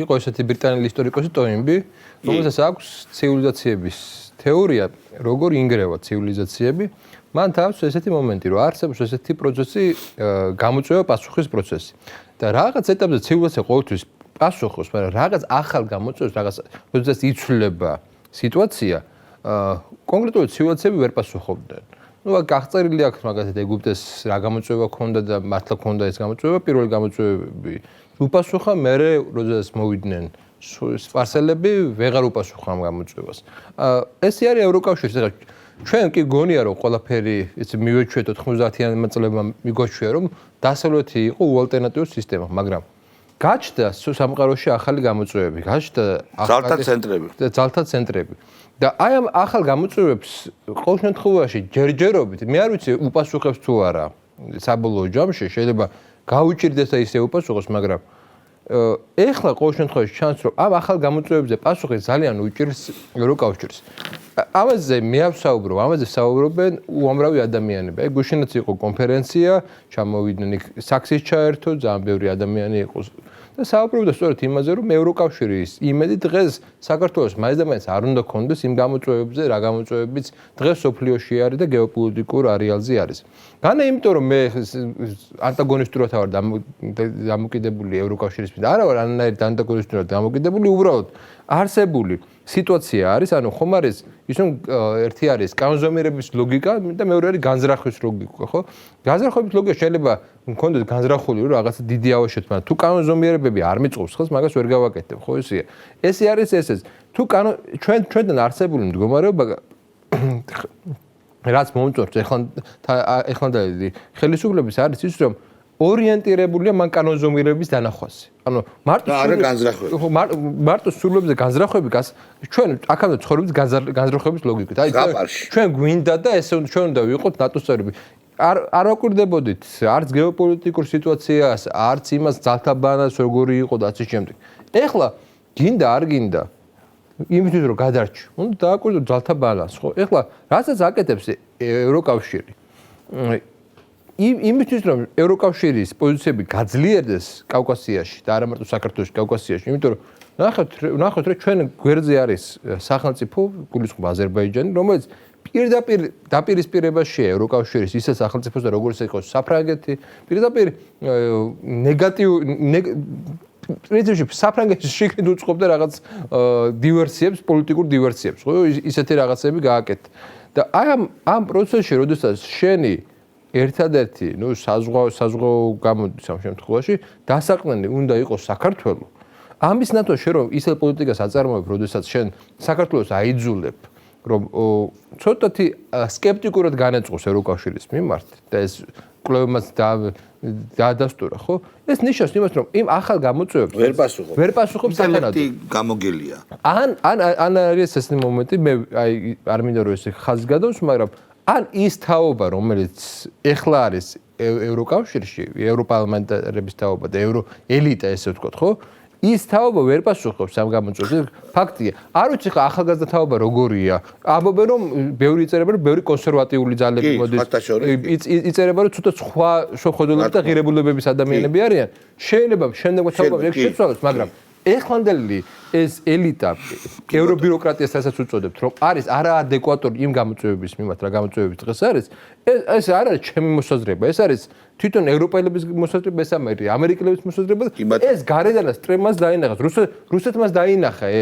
იყო ესეთი ბრიტანელი ისტორიკოსი ტოინბი, რომელსაც აქვს ცივილიზაციების თეორია, როგორ ინგრევა ცივილიზაციები. მან თავს ესეთი მომენტი, რომ არსებობს ესეთი პროცესი, გამოწვევა პასუხის პროცესი. და რაღაც ეტაპზე ცივილიზაცია ყოველთვის პასუხობს, მაგრამ რაღაც ახალ გამოწვევას, რაღაც როდესაც იცვლება სიტუაცია, კონკრეტული ცივილიზაციები ვერ პასუხობდნენ. გაღწერილი აქვს მაგალითად ეგვიპტეს რა გამოწვევა ჰქონდა და მართლა ჰქონდა ეს გამოწვევა, პირველი გამოწვევები უპასუხა, მერე როდესაც მოვიდნენ სპარსელები, ვეღარ უპასუხა ამ გამოწვევას. ესე არის ევროკავშირის, ეხლა ჩვენ კი გონია რომ ყველაფერი ეს მივეჩვიეთ 90-იან წლებმა მიგვაჩვია რომ დასავლეთი იყო უალტერნატიული სისტემა, მაგრამ გაჩნდა სამყაროში ახალი გამოწვევები, გაჩნდა ძალთა ცენტრები. და აი ამ ახალ გამოწვევებს ყოველ შემთხვევაში ჯერჯერობით მე არ ვიცი უპასუხებს თუ არა საბოლოო ჯამში შეიძლება გაუჭირდეს და ისე უპასუხოს, მაგრამ ეხლა ყოველ შემთხვევაში ჩანს რომ ამ ახალ გამოწვევებზე პასუხი ძალიან უჭირს ევროკავშირს. ამაზე მე ავსაუბრო, ამაზე საუბრობენ უამრავი ადამიანები. აი გუშინაც იყო კონფერენცია, ჩამოვიდნენ იქ საქსის ჩაერთო, ძალიან ბევრი ადამიანი იყო და საუბრობდა სწორედ იმაზე, რომ ევროკავშირის იმედი დღეს საქართველოს მაინც და მაინც არ უნდა ქონდეს იმ გამოწვევებზე, რა გამოწვევებიც დღეს სოფლიოში არის და გეოპოლიტიკურ არეალზე არის. განა იმიტომ რომ მე ანტაგონისტურად ვარ დამოკიდებული ევროკავშირის მხრიდან. არა ვარ არანაირად ანტაგონისტურად დამოკიდებული, უბრალოდ არსებული სიტუაცია არის, ანუ ხომ არის ის რომ ერთი არის კანონზომიერების ლოგიკა და მეორე არის განზრახვის ლოგიკა, ხო? განზრახვის ლოგიკა შეიძლება მქონდეს განზრახული რომ რაღაცა დიდი ავაშოთ, მაგრამ თუ კანონზომიერებები არ მიწყობს ხელს, მაგას ვერ გავაკეთებ, ხო ისეა. ესე არის ესეც. თუ ჩვენთან არსებული მდგომარეობა რაც მომწონს ეხლანდელი ხელისუფლების არის ის რომ ორიენტირებულია მან კანონზომიერების დანახვაზე. ანუ მარტო სრულებზე განზრახვები ჩვენ აქამდე ცხოვრობთ განზრახვების ლოგიკით. აი ჩვენ გვინდა და ესე ჩვენ უნდა ვიყოთ ნატოს წევრები. არ ვაკვირდებოდით არც გეოპოლიტიკურ სიტუაციას, არც იმას ძალთა ბანას როგორი იყო და ასე შემდეგ. ეხლა გინდა არ გინდა იმისთვის რომ გადარჩი, უნდა დააკვირდოთ ძალთა ბალანს, ხო? ეხლა რასაც აკეთებს ევროკავშირი იმისთვის რომ ევროკავშირის პოზიციები გაძლიერდეს კავკასიაში და არა მარტო საქართველოში, კავკასიაში, იმიტომ რომ ნახოთ რომ ჩვენ გვერდზე არის სახელმწიფო, გულისხმობა აზერბაიჯანი, რომელიც პირდაპირ დაპირისპირებაშია ევროკავშირის ისე სახელმწიფოს და როგორც იყო საფრანგეთი, პირდაპირ პრინციპში საფრანგეთის შიგნით უწყობდა რაღაც დივერსიებს, პოლიტიკურ დივერსიებს, ხო? ისეთი რაღაცები გააკეთა. და აი ამ პროცესში, როდესაც შენი ერთადერთი, საზღვაო გამოდის ამ შემთხვევაში, დასაყრდენი უნდა იყოს საქართველო. ამის ნათო შენ რომ ისეთ პოლიტიკას აწარმოებ, როდესაც შენ საქართველოს აიძულებ, რომ ცოტათი სკეპტიკურად განეწყოს ევროკავშირის მიმართ და ეს კვლევებმაც დაადასტურა, ხო? ეს ნიშნავს იმას, რომ იმ ახალ გამოწვევებს ვერ პასუხობს სათანადო. გამოგელია. ან არის ეს მომენტი, მე აი არ მინდა რომ ეს ხაზს გადავს, მაგრამ ან ის თაობა, რომელიც ეხლა არის ევროკავშირში, ევროპარლამენტარების თაობა და ევროელიტა, ესე ვთქვათ, ხო? ის თაობა ვერ პასუხობს ამ გამოწვევებს. ფაქტია. არ ვიცი ხა ახალგაზრდა თაობა როგორია. ამბობენ რომ ბევრი იწერება რომ ბევრი კონსერვატიული ძალები მოდის. იწერება რომ ცოტა სხვა შეხედულების და ღირებულებების ადამიანები არიან. შეიძლება შემდეგმა თაობამ ეგ შეცვალოს, მაგრამ ეხლანდელი ეს ელიტა ევრობიუროკრატიას რასაც უწოდებთ, რომ არის არაადეკვატური იმ გამოწვევების მიმართ, რა გამოწვევები დღეს არის, ეს არ არის ჩემი მოსაზრება, ეს არის თვითონ ევროპელების მოსაზრება, ეს ამერიკელების მოსაზრება. ეს გარედანაც ტრემას დაინახავს, რუსეთმაც დაინახა ეს.